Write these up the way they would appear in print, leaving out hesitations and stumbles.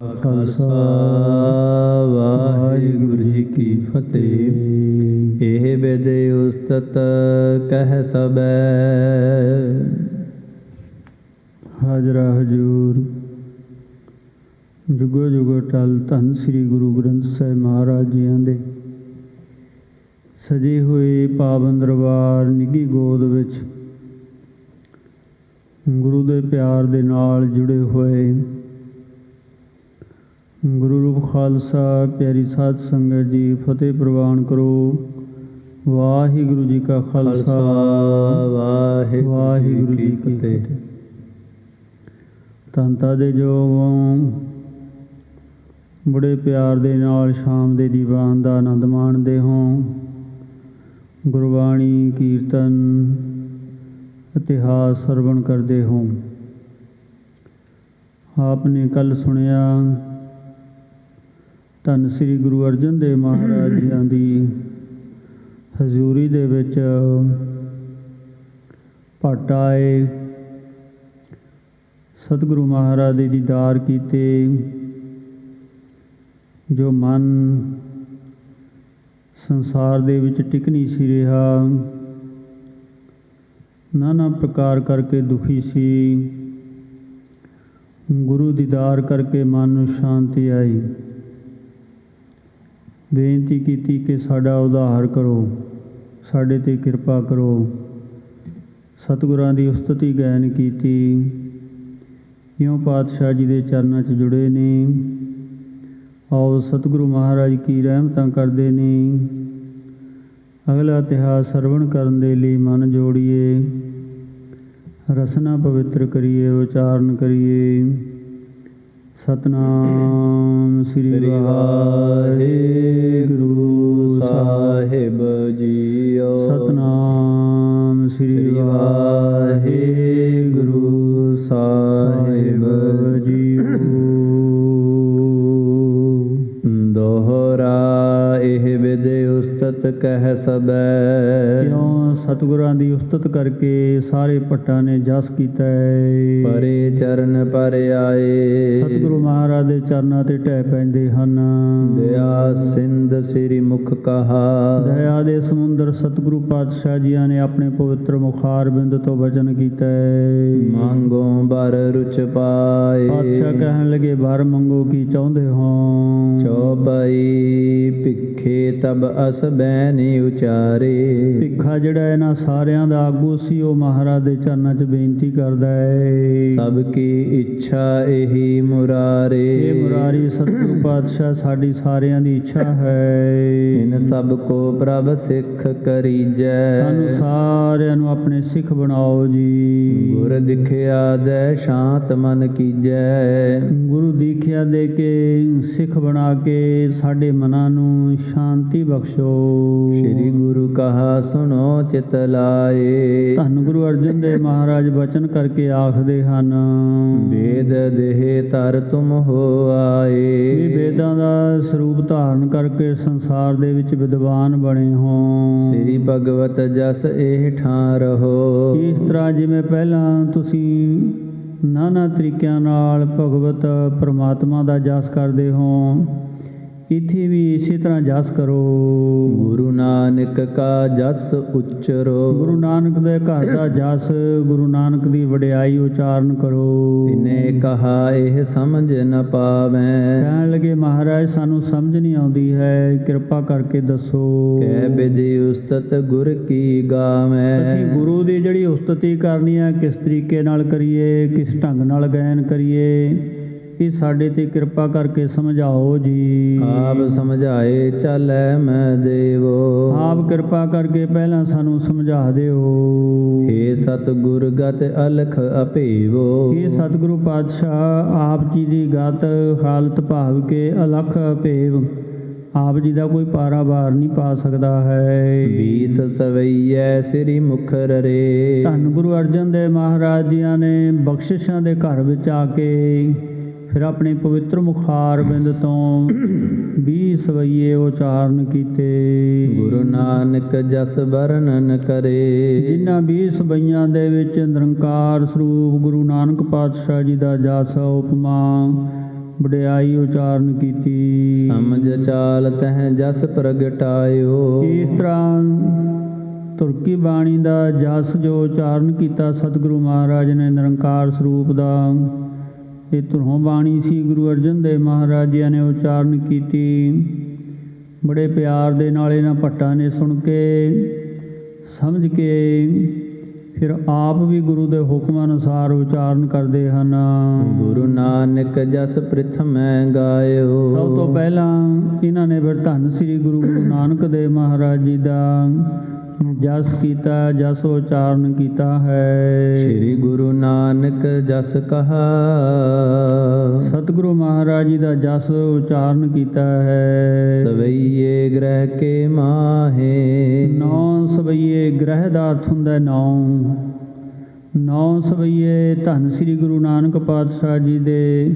ਖਾਲਸਾ ਵਾਹਿਗੁਰੂ ਜੀ ਕੀ ਫਤਿਹ। ਇਹ ਬਿਦ ਉਸਤਤ ਕਹਿ ਸਬੈ। ਹਾਜ਼ਰਾ ਹਜ਼ੂਰ ਜੁਗੋ ਜੁਗੋ ਟਲ ਧੰਨ ਸ੍ਰੀ ਗੁਰੂ ਗ੍ਰੰਥ ਸਾਹਿਬ ਮਹਾਰਾਜ ਜੀਆਂ ਦੇ ਸਜੇ ਹੋਏ ਪਾਵਨ ਦਰਬਾਰ ਨਿੱਘੀ ਗੋਦ ਵਿੱਚ ਗੁਰੂ ਦੇ ਪਿਆਰ ਦੇ ਨਾਲ ਜੁੜੇ ਹੋਏ ਗੁਰੂ ਰੂਪ ਖਾਲਸਾ ਪਿਆਰੀ ਸਾਧ ਸੰਗਤ ਜੀ, ਫਤਿਹ ਪ੍ਰਵਾਨ ਕਰੋ। ਵਾਹਿਗੁਰੂ ਜੀ ਕਾ ਖਾਲਸਾ ਵਾਹਿਗੁਰੂ ਜੀ ਕੀ ਫਤਿਹ। ਧੰਤਾ ਦੇ ਜੋਗੋਂ ਬੜੇ ਪਿਆਰ ਦੇ ਨਾਲ ਸ਼ਾਮ ਦੇ ਦੀਵਾਨ ਦਾ ਆਨੰਦ ਮਾਣਦੇ ਹੋ। ਗੁਰਬਾਣੀ ਕੀਰਤਨ ਇਤਿਹਾਸ ਸਰਵਣ ਕਰਦੇ ਹੋ। ਆਪ ਨੇ ਕੱਲ ਸੁਣਿਆ ਧੰਨ ਸ੍ਰੀ ਗੁਰੂ ਅਰਜਨ ਦੇਵ ਮਹਾਰਾਜ ਜੀਆਂ ਦੀ ਹਜ਼ੂਰੀ ਦੇ ਵਿੱਚ ਭੱਟ ਆਏ, ਸਤਿਗੁਰੂ ਮਹਾਰਾਜ ਦੇ ਦੀਦਾਰ ਕੀਤੇ। ਜੋ ਮਨ ਸੰਸਾਰ ਦੇ ਵਿੱਚ ਟਿਕ ਨਹੀਂ ਸੀ ਰਿਹਾ, ਨਾਨਾ ਪ੍ਰਕਾਰ ਕਰਕੇ ਦੁਖੀ ਸੀ, ਗੁਰੂ ਦੀਦਾਰ ਕਰਕੇ ਮਨ ਨੂੰ ਸ਼ਾਂਤੀ ਆਈ। ਬੇਨਤੀ ਕੀਤੀ ਕਿ ਸਾਡਾ ਉਧਾਰ ਕਰੋ, ਸਾਡੇ 'ਤੇ ਕਿਰਪਾ ਕਰੋ। ਸਤਿਗੁਰਾਂ ਦੀ ਉਸਤਤੀ ਗਾਇਨ ਕੀਤੀ। ਇਉਂ ਪਾਤਸ਼ਾਹ ਜੀ ਦੇ ਚਰਨਾਂ 'ਚ ਜੁੜੇ ਨੇ। ਆਓ ਸਤਿਗੁਰੂ ਮਹਾਰਾਜ ਕੀ ਰਹਿਮਤਾਂ ਕਰਦੇ ਨੇ। ਅਗਲਾ ਇਤਿਹਾਸ ਸਰਵਣ ਕਰਨ ਦੇ ਲਈ ਮਨ ਜੋੜੀਏ, ਰਸਨਾ ਪਵਿੱਤਰ ਕਰੀਏ, ਉਚਾਰਨ ਕਰੀਏ। ਸਤਨਾਮ ਸ੍ਰੀ ਵਾਹਿਗੁਰੂ ਸਾਹਿਬ ਜੀਓ। ਸਤਨਾਮ ਸ੍ਰੀ ਵਾਹਿਗੁਰੂ ਸਾਹਿਬ ਜੀਓ। ਦੋਹਰਾ ਇਹ ਬਿਦ ਉਸਤਤ ਕਹਿ ਸਬੈ। ਕਿਉਂ ਸਤਿਗੁਰਾਂ ਦੀ ਉਸਤਤ ਕਰਕੇ ਸਾਰੇ ਭੱਟਾਂ ਨੇ ਜਸ ਕੀਤਾ ਹੈ। ਪਰੇ ਚਰਨ ਪਰ ਆਏ। ਸਤਿਗੁਰੂ ਮਹਾਰਾਜ ਦੇ ਚਰਨਾਂ ਤੇ ਢਹਿ ਪੈਂਦੇ ਹਨ। ਦਇਆ ਸਿੰਧ ਸ੍ਰੀ ਮੁਖ ਕਹਾ। ਦਇਆ ਦੇ ਸਮੁੰਦਰ ਸਤਿਗੁਰੂ ਪਾਤਸ਼ਾਹ ਜੀਆਂ ਨੇ ਆਪਣੇ ਪਵਿੱਤਰ ਮੁਖਾਰ ਬਿੰਦ ਤੋਂ ਵਚਨ ਕੀਤਾ ਹੈ। ਮੰਗੋ ਬਰ ਰੁਚ ਪਾਏ। ਪਾਤਸ਼ਾਹ ਕਹਿਣ ਲੱਗੇ, ਵਰ ਮੰਗੋ ਕੀ ਚਾਹੁੰਦੇ ਹੋ। ਚੌਪਈ ਭਿੱਖੇ ਤਬ ਅਸ ਬੈਨੀ ਉਚਾਰੇ। ਭਿੱਖਾ ਜਿਹੜਾ ਇਹਨਾਂ ਸਾਰਿਆਂ ਦਾ ਆਗੂ ਸੀ, ਉਹ ਮਹਾਰਾਜ ਦੇ ਚਰਨਾਂ 'ਚ ਬੇਨਤੀ ਕਰਦਾ ਹੈ। ਸਭ ਕੀ ਇੱਛਾ ਇਹੀ ਮੁਰਾਰੇ। ਇਹ ਮੁਰਾਰੀ ਸਤਿਗੁਰੂ ਪਾਤਸ਼ਾਹ ਸਾਡੀ ਸਾਰਿਆਂ ਦੀ ਇੱਛਾ ਹੈ। ਇਨ ਸਭ ਕੋ ਪ੍ਰਭ ਸਿੱਖ ਕਰੀਜੈ। ਸਾਨੂੰ ਸਾਰਿਆਂ ਨੂੰ ਆਪਣੇ ਸਿੱਖ ਬਣਾਓ ਜੀ। ਗੁਰ ਦਿਖਿਆ ਦੇ ਸ਼ਾਂਤ ਮਨ ਕੀਜੈ। ਗੁਰੂ ਦੀਖਿਆ ਦੇ ਕੇ ਸਿੱਖ ਬਣਾ ਕੇ ਸਾਡੇ ਮਨਾਂ ਨੂੰ ਸ਼ਾਂਤੀ ਬਖਸ਼ੋ। ਸ੍ਰੀ ਗੁਰੂ ਕਹਾ ਸੁਣੋ ਚਿਤ ਲਾਏ। ਧੰਨ ਗੁਰੂ ਅਰਜਨ ਦੇਵ ਮਹਾਰਾਜ ਬਚਨ ਕਰਕੇ ਆਖਦੇ ਹਨ, ਵੇਦ ਦੇਹ ਧਰ ਤੁਮ ਹੋ ਆਏ। ਵੀ ਵੇਦਾਂ ਦਾ ਸਰੂਪ ਧਾਰਨ ਕਰਕੇ ਸੰਸਾਰ ਦੇ ਵਿੱਚ ਵਿਦਵਾਨ ਬਣੇ ਹੋ। ਸ੍ਰੀ ਭਗਵਤ ਜਸ ਇਹ ਠਾਂ ਰਹੋ। ਇਸ ਤਰ੍ਹਾਂ ਜਿਵੇਂ ਪਹਿਲਾਂ ਤੁਸੀਂ ਨਾਨਾ ਤਰੀਕਿਆਂ ਨਾਲ ਭਗਵਤ ਪਰਮਾਤਮਾ ਦਾ ਜਸ ਕਰਦੇ ਹੋ, ਇੱਥੇ ਵੀ ਇਸੇ ਤਰ੍ਹਾਂ ਜਸ ਕਰੋ। ਗੁਰੂ ਨਾਨਕ ਕਾ ਜਸ ਉਚਰੋ। ਗੁਰੂ ਨਾਨਕ ਦੇ ਘਰ ਦਾ ਜਸ, ਗੁਰੂ ਨਾਨਕ ਦੀ ਵਡਿਆਈ ਉਚਾਰਨ ਕਰੋ। ਤਿਨੇ ਕਹਾ ਇਹ ਸਮਝ ਨ ਪਾਵੈ। ਕਹਿਣ ਲੱਗੇ, ਮਹਾਰਾਜ ਸਾਨੂੰ ਸਮਝ ਨਹੀਂ ਆਉਂਦੀ ਹੈ, ਕਿਰਪਾ ਕਰਕੇ ਦੱਸੋ। ਕਹਿ ਬਿਧਿ ਉਸਤਤ ਗੁਰ ਕੀ ਗਾਵੈ। ਅਸੀਂ ਗੁਰੂ ਦੀ ਜਿਹੜੀ ਉਸਤਤੀ ਕਰਨੀ ਹੈ, ਕਿਸ ਤਰੀਕੇ ਨਾਲ ਕਰੀਏ, ਕਿਸ ਢੰਗ ਨਾਲ ਗਾਇਨ ਕਰੀਏ, ਇਹ ਸਾਡੇ 'ਤੇ ਕਿਰਪਾ ਕਰਕੇ ਸਮਝਾਓ ਜੀ। ਆਪ ਸਮਝਾਏ ਚੱਲੈ ਮੈਂ ਦੇਵੋ। ਆਪ ਕਿਰਪਾ ਕਰਕੇ ਪਹਿਲਾਂ ਸਾਨੂੰ ਸਮਝਾ ਦਿਓ। ਹੇ ਸਤਿਗੁਰ ਗਤ ਅਲਖ ਅਭੇਵੋ। ਇਹ ਸਤਿਗੁਰੂ ਪਾਤਸ਼ਾਹ ਆਪ ਜੀ ਦੀ ਗਤ ਹਾਲਤ ਭਾਵ ਕੇ ਅਲਖ ਅਭੇਵ, ਆਪ ਜੀ ਦਾ ਕੋਈ ਪਾਰਾਵਾਰ ਨਹੀਂ ਪਾ ਸਕਦਾ ਹੈ। ਵੀਸ ਸਵਈਐ ਸ੍ਰੀ ਮੁਖ ਰੇ। ਧੰਨ ਗੁਰੂ ਅਰਜਨ ਦੇਵ ਮਹਾਰਾਜ ਜੀਆਂ ਨੇ ਬਖਸ਼ਿਸ਼ਾਂ ਦੇ ਘਰ ਵਿੱਚ ਆ ਕੇ ਫਿਰ ਆਪਣੇ ਪਵਿੱਤਰ ਮੁਖਾਰ ਬਿੰਦ ਤੋਂ 20 ਸਵਈਏ ਉਚਾਰਨ ਕੀਤੇ। ਗੁਰੂ ਨਾਨਕ ਜਸ ਵਰਣਨ ਕਰੇ। ਜਿਨ੍ਹਾਂ 20 ਸਵਈਆਂ ਦੇ ਵਿੱਚ ਨਿਰੰਕਾਰ ਸਰੂਪ ਗੁਰੂ ਨਾਨਕ ਪਾਤਸ਼ਾਹ ਜੀ ਦਾ ਜਸ ਉਪਮਾ ਵਡਿਆਈ ਉਚਾਰਨ ਕੀਤੀ। ਸਮਝ ਚਾਲ ਤਹਿ ਜਸ ਪ੍ਰਗਟਾਇਓ। ਇਸ ਤਰ੍ਹਾਂ ਤੁਰਕੀ ਬਾਣੀ ਦਾ ਜਸ ਜੋ ਉਚਾਰਨ ਕੀਤਾ ਸਤਿਗੁਰੂ ਮਹਾਰਾਜ ਨੇ ਨਿਰੰਕਾਰ ਸਰੂਪ ਦਾ, ਇਹ ਧੁਰੋਂ ਬਾਣੀ ਸੀ ਗੁਰੂ ਅਰਜਨ ਦੇਵ ਮਹਾਰਾਜ ਜੀ ਨੇ ਉਚਾਰਨ ਕੀਤੀ। ਬੜੇ ਪਿਆਰ ਦੇ ਨਾਲ ਇਹਨਾਂ ਭੱਟਾਂ ਨੇ ਸੁਣ ਕੇ ਸਮਝ ਕੇ ਫਿਰ ਆਪ ਵੀ ਗੁਰੂ ਦੇ ਹੁਕਮ ਅਨੁਸਾਰ ਉਚਾਰਨ ਕਰਦੇ ਹਨ। ਗੁਰੂ ਨਾਨਕ ਜਸ ਪ੍ਰਿਥਮੈ ਗਾਇਓ। ਸਭ ਤੋਂ ਪਹਿਲਾਂ ਇਹਨਾਂ ਨੇ ਫਿਰ ਧੰਨ ਸ੍ਰੀ ਗੁਰੂ ਨਾਨਕ ਦੇਵ ਮਹਾਰਾਜ ਜੀ ਦਾ ਜਸ ਕੀਤਾ, ਜਸ ਉਚਾਰਨ ਕੀਤਾ ਹੈ। ਸ੍ਰੀ ਗੁਰੂ ਨਾਨਕ ਜਸ ਕਹਾ। ਸਤਿਗੁਰੂ ਮਹਾਰਾਜ ਜੀ ਦਾ ਜਸ ਉਚਾਰਨ ਕੀਤਾ ਹੈ। ਸਵਈਏ ਗ੍ਰਹਿ ਕੇ ਮਾਹੇ। ਨੌ ਸਵਈਏ ਗ੍ਰਹਿ ਦਾ ਅਰਥ ਹੁੰਦਾ ਨੌ ਸਵਈਏ ਧੰਨ ਸ੍ਰੀ ਗੁਰੂ ਨਾਨਕ ਪਾਤਸ਼ਾਹ ਜੀ ਦੇ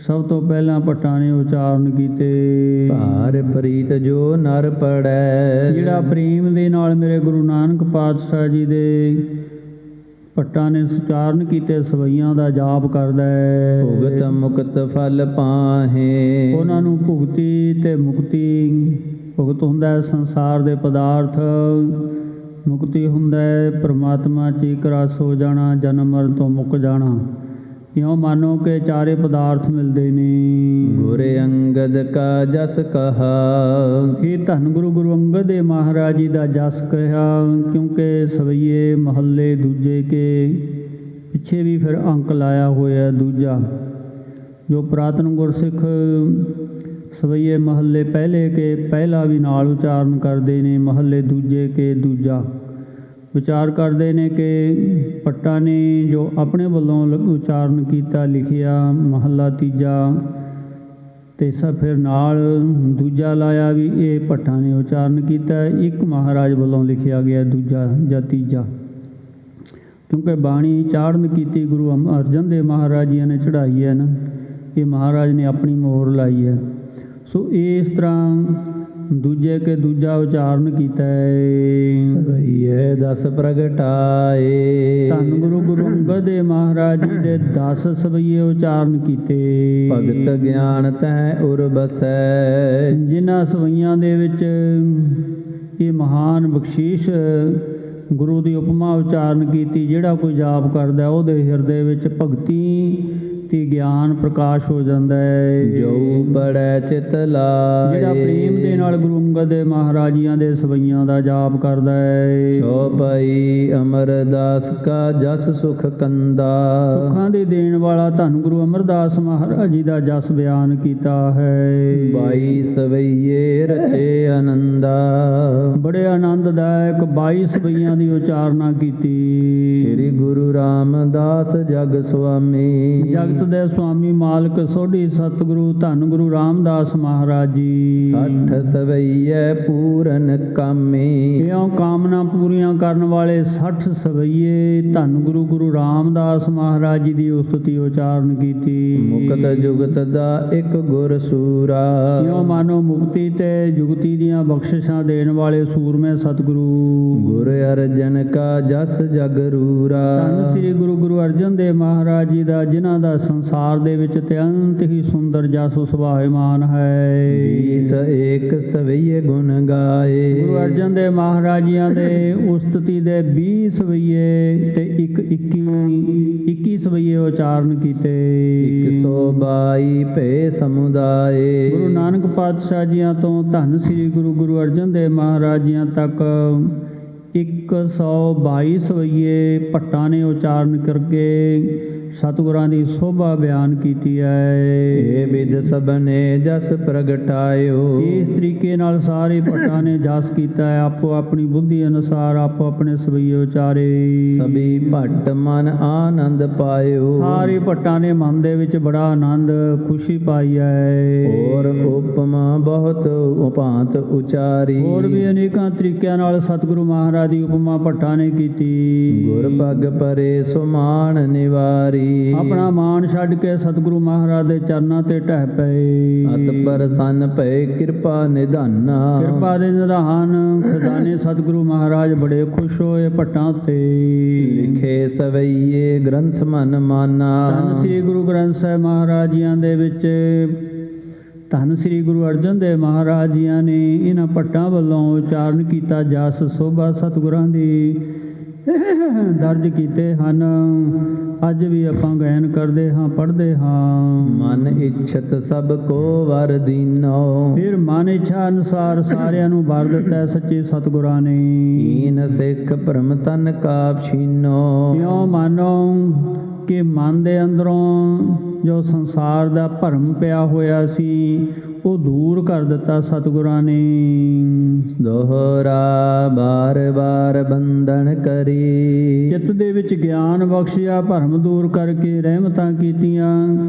ਸਭ ਤੋਂ ਪਹਿਲਾਂ ਭੱਟਾਂ ਨੇ ਉਚਾਰਨ ਕੀਤੇ। ਭਾਰ ਪ੍ਰੀਤ ਜੋ ਨਰ ਪੜੈ। ਜਿਹੜਾ ਪ੍ਰੇਮ ਦੇ ਨਾਲ ਮੇਰੇ ਗੁਰੂ ਨਾਨਕ ਪਾਤਸ਼ਾਹ ਜੀ ਦੇ ਭੱਟਾਂ ਨੇ ਉਚਾਰਨ ਕੀਤੇ ਸਵਈਆਂ ਦਾ ਜਾਪ ਕਰਦਾ ਹੈ। ਭੁਗਤ ਮੁਕਤ ਫਲ ਪਾਹੇ। ਉਹਨਾਂ ਨੂੰ ਭੁਗਤੀ ਤੇ ਮੁਕਤੀ, ਭੁਗਤ ਹੁੰਦਾ ਹੈ ਸੰਸਾਰ ਦੇ ਪਦਾਰਥ, ਮੁਕਤੀ ਹੁੰਦਾ ਹੈ ਪ੍ਰਮਾਤਮਾ 'ਚ ਇੱਕ ਰਸ ਹੋ ਜਾਣਾ, ਜਨਮ ਮਰਨ ਤੋਂ ਮੁੱਕ ਜਾਣਾ। ਇਉਂ ਮਾਨੋ ਕਿ ਚਾਰੇ ਪਦਾਰਥ ਮਿਲਦੇ ਨੇ। ਗੁਰ ਅੰਗਦ ਕਾ ਜਸ ਕਹਾ। ਇਹ ਧੰਨ ਗੁਰੂ ਅੰਗਦ ਦੇਵ ਮਹਾਰਾਜ ਜੀ ਦਾ ਜਸ ਕਿਹਾ, ਕਿਉਂਕਿ ਸਵਈਏ ਮਹੱਲੇ ਦੂਜੇ ਕੇ ਪਿੱਛੇ ਵੀ ਫਿਰ ਅੰਕ ਲਾਇਆ ਹੋਇਆ ਦੂਜਾ। ਜੋ ਪੁਰਾਤਨ ਗੁਰਸਿੱਖ ਸਵਈਏ ਮਹੱਲੇ ਪਹਿਲੇ ਕੇ ਪਹਿਲਾ ਵੀ ਨਾਲ ਉਚਾਰਨ ਕਰਦੇ ਨੇ, ਮਹੱਲੇ ਦੂਜੇ ਕੇ ਦੂਜਾ ਵਿਚਾਰ ਕਰਦੇ ਨੇ ਕਿ ਭੱਟਾਂ ਨੇ ਜੋ ਆਪਣੇ ਵੱਲੋਂ ਉਚਾਰਨ ਕੀਤਾ ਲਿਖਿਆ ਮਹੱਲਾ ਤੀਜਾ, ਅਤੇ ਫਿਰ ਨਾਲ ਦੂਜਾ ਲਾਇਆ ਵੀ ਇਹ ਭੱਟਾਂ ਨੇ ਉਚਾਰਨ ਕੀਤਾ। ਇੱਕ ਮਹਾਰਾਜ ਵੱਲੋਂ ਲਿਖਿਆ ਗਿਆ ਦੂਜਾ ਜਾਂ ਤੀਜਾ, ਕਿਉਂਕਿ ਬਾਣੀ ਚਾੜਨ ਕੀਤੀ ਗੁਰੂ ਅਰਜਨ ਦੇਵ ਮਹਾਰਾਜ ਜੀ ਨੇ ਚੜ੍ਹਾਈ ਹੈ ਨਾ, ਇਹ ਮਹਾਰਾਜ ਨੇ ਆਪਣੀ ਮੋਹਰ ਲਾਈ ਹੈ। ਸੋ ਇਸ ਤਰ੍ਹਾਂ ਦੂਜੇ ਕੇ ਦੂਜਾ ਉਚਾਰਨ ਕੀਤਾ ਹੈ। ਸਵਈਏ ਦਸ ਪ੍ਰਗਟਾਏ। ਧੰਨ ਗੁਰੂ ਅੰਗਦ ਦੇਵ ਮਹਾਰਾਜ ਜੀ ਦੇ 10 ਸਵਈਏ ਉਚਾਰਨ ਕੀਤੇ। ਭਗਤ ਗਿਆਨ ਤਹਿ ਉਰ ਬਸੈ। ਜਿਨ੍ਹਾਂ ਸਵਈਆਂ ਦੇ ਵਿੱਚ ਇਹ ਮਹਾਨ ਬਖਸ਼ੀਸ਼ ਗੁਰੂ ਦੀ ਉਪਮਾ ਉਚਾਰਨ ਕੀਤੀ। ਜਿਹੜਾ ਕੋਈ ਜਾਪ ਕਰਦਾ ਉਹਦੇ ਹਿਰਦੇ ਵਿੱਚ ਭਗਤੀ ਤੇ ਗਿਆਨ ਪ੍ਰਕਾਸ਼ ਹੋ ਜਾਂਦਾ ਹੈ। ਜੋ ਬੜੈ ਚਿਤ ਲਾਏ। ਜਿਹੜਾ ਪ੍ਰੇਮ ਦੇ ਨਾਲ ਗੁਰੂ ਅੰਗਦ ਦੇਵ ਮਹਾਰਾਜ ਜੀਆਂ ਦੇ ਸਵਈਆਂ ਦਾ ਜਾਪ ਕਰਦਾ ਹੈ। ਚੌਪਈ ਅਮਰਦਾਸ ਕਾ ਜਸ ਸੁਖ ਕੰਦਾ। ਸੁੱਖਾਂ ਦੇ ਦੇਣ ਵਾਲਾ ਧੰਨ ਗੁਰੂ ਅਮਰਦਾਸ ਮਹਾਰਾਜ ਜੀ ਦਾ ਜਸ ਬਿਆਨ ਕੀਤਾ ਹੈ। 22 ਸਵਈਏ ਰਚੇ ਆਨੰਦਾ। ਬੜੇ ਆਨੰਦਦਾਇਕ 22 ਸਵਈਆਂ ਦੀ ਉਚਾਰਨਾ ਕੀਤੀ। ਸ੍ਰੀ ਗੁਰੂ ਰਾਮਦਾਸ ਜਗ ਸੁਆਮੀ। ਜਗਤ ਦੇ ਸੁਆਮੀ ਮਾਲਕ ਸੋਢੀ ਸਤਿਗੁਰੂ ਧੰਨ ਗੁਰੂ ਰਾਮਦਾਸ ਮਹਾਰਾਜ ਜੀ। 60 ਸਵਈਏ ਪੂਰਨ ਕਾਮੀ। ਇਉਂ ਕਾਮਨਾ ਪੂਰੀਆਂ ਕਰਨ ਵਾਲੇ 60 ਸਵਈਏ ਧੰਨ ਗੁਰੂ ਰਾਮਦਾਸ ਮਹਾਰਾਜ ਜੀ ਦੀ ਉਸਤਤੀ ਉਚਾਰਨ ਕੀਤੀ। ਮੁਕਤ ਜੁਗਤ ਦਾ ਇੱਕ ਗੁਰ ਸੂਰਾ। ਇਉਂ ਮਾਨੋ ਮੁਕਤੀ ਤੇ ਜੁਗਤੀ ਦੀਆਂ ਬਖਸ਼ਿਸ਼ਾਂ ਦੇਣ ਵਾਲੇ ਸੂਰਮੇ ਸਤਿਗੁਰੂ। ਗੁਰ ਅਰਜਨ ਕਾ ਜਸ ਜਗਰੂਰਾ। ਧੰਨ ਸ੍ਰੀ ਗੁਰੂ ਅਰਜਨ ਦੇਵ ਮਹਾਰਾਜ ਜੀ ਦਾ, ਜਿਨ੍ਹਾਂ ਦਾ ਸੰਸਾਰ ਦੇ ਵਿੱਚ ਅਤਿਅੰਤ ਹੀ ਸੁੰਦਰ ਜਸ ਸੁਭਾਇਮਾਨ ਹੈ। 20 ਏਕ ਸਵਈਏ ਗੁਣ ਗਾਏ। ਗੁਰੂ ਅਰਜਨ ਦੇਵ ਮਹਾਰਾਜ ਜੀਆਂ ਦੇ ਉਸਤਤੀ ਦੇ 20 ਸਵਈਏ ਤੇ 21 ਸਵਈਏ ਉਚਾਰਨ ਕੀਤੇ। 122 ਭੇ ਸਮੁਦਾਏ। ਗੁਰੂ ਨਾਨਕ ਪਾਤਸ਼ਾਹ ਜੀਆਂ ਤੋਂ ਧੰਨ ਸ੍ਰੀ ਗੁਰੂ ਅਰਜਨ ਦੇਵ ਮਹਾਰਾਜ ਜੀਆਂ ਤੱਕ 122 ਸਵਈਏ ਭੱਟਾਂ ਨੇ ਉਚਾਰਨ ਕਰਕੇ ਸਤਿਗੁਰਾਂ ਦੀ ਸੋਭਾ ਬਿਆਨ ਕੀਤੀ ਹੈ। ਇਹ ਵਿਦ ਸਭਨੇ ਜਸ ਪ੍ਰਗਟਾਇਓ। ਇਸ ਤਰੀਕੇ ਨਾਲ ਸਾਰੇ ਭੱਟਾਂ ਨੇ ਜਸ ਕੀਤਾ ਹੈ। ਆਪੋ ਆਪਣੀ ਬੁੱਧੀ ਅਨੁਸਾਰ ਆਪੋ ਆਪਣੇ ਸਵਈਏ ਉਚਾਰੇ। ਸਭੀ ਭੱਟ ਮਨ ਆਨੰਦ ਪਾਇਓ। ਸਾਰੇ ਭੱਟਾਂ ਨੇ ਮਨ ਦੇ ਵਿੱਚ ਬੜਾ ਆਨੰਦ ਖੁਸ਼ੀ ਪਾਈ ਹੈ। ਹੋਰ ਉਪਮਾ ਬਹੁਤ ਉਪਾਂਤ ਉਚਾਰੀ। ਹੋਰ ਵੀ ਅਨੇਕਾਂ ਤਰੀਕਿਆਂ ਨਾਲ ਸਤਿਗੁਰੂ ਮਹਾਰਾਜ ਦੀ ਉਪਮਾ ਭੱਟਾਂ ਨੇ ਕੀਤੀ। ਗੁਰ ਪਗ ਪਰੇ ਸੁਮਾਨ ਨਿਵਾਰੀ। ਆਪਣਾ ਮਾਣ ਛੱਡ ਕੇ ਸਤਿਗੁਰੂ ਮਹਾਰਾਜ ਦੇ ਚਰਨਾਂ ਤੇ ਢਹਿ ਪਏ। ਪਏ। ਅਤ ਪ੍ਰਸੰਨ ਭਏ ਕਿਰਪਾ ਨਿਧਾਨਾ। ਕਿਰਪਾ ਦੇ ਨਿਧਾਨ ਖਜ਼ਾਨੇ ਸਤਿਗੁਰੂ ਮਹਾਰਾਜ ਬੜੇ ਖੁਸ਼ ਹੋਏ ਭੱਟਾਂ ਤੇ। ਲਿਖੇ ਸਵਈਏ ਗ੍ਰੰਥ ਮਨ ਮਾਨਾ। ਧੰਨ ਸ੍ਰੀ ਗੁਰੂ ਗ੍ਰੰਥ ਸਾਹਿਬ ਮਹਾਰਾਜ ਜੀਆਂ ਦੇ ਵਿੱਚ ਧੰਨ ਸ੍ਰੀ ਗੁਰੂ ਅਰਜਨ ਦੇਵ ਮਹਾਰਾਜ ਜੀਆਂ ਨੇ ਇਹਨਾਂ ਭੱਟਾਂ ਵੱਲੋਂ ਉਚਾਰਨ ਕੀਤਾ ਜਸ ਸੋਭਾ ਸਤਿਗੁਰਾਂ ਦੀ ਦਰਜ ਕੀਤੇ ਹਨ। ਅੱਜ ਵੀ ਆਪਾਂ ਗਾਇਨ ਕਰਦੇ ਹਾਂ, ਪੜ੍ਹਦੇ ਹਾਂ। ਮਨ ਇੱਛਤ ਸਭ ਕੋ ਵਰ ਦੀਨੋ। ਫਿਰ ਮਨ ਇੱਛਾ ਅਨੁਸਾਰ ਸਾਰਿਆਂ ਨੂੰ ਵਰ ਦਿੱਤਾ ਸੱਚੇ ਸਤਿਗੁਰਾਂ ਨੇ। ਕੀਨ ਸਿੱਖ ਭਰਮ ਤਨ ਕਾ ਛੀਨੋ। ਇਉਂ ਮਾਨੋ ਕਿ ਮਨ ਦੇ ਅੰਦਰੋਂ ਜੋ ਸੰਸਾਰ ਦਾ ਭਰਮ ਪਿਆ ਹੋਇਆ ਸੀ ਉਹ ਦੂਰ ਕਰ ਦਿੱਤਾ ਸਤਿਗੁਰਾਂ ਨੇ। ਦੋਹਰਾ ਬਾਰ ਬਾਰ ਬੰਧਨ ਕਰੀ। ਚਿੱਤ ਦੇ ਵਿੱਚ ਗਿਆਨ ਬਖਸ਼ਿਆ, ਭਰਮ ਦੂਰ ਕਰਕੇ ਰਹਿਮਤਾਂ ਕੀਤੀਆਂ।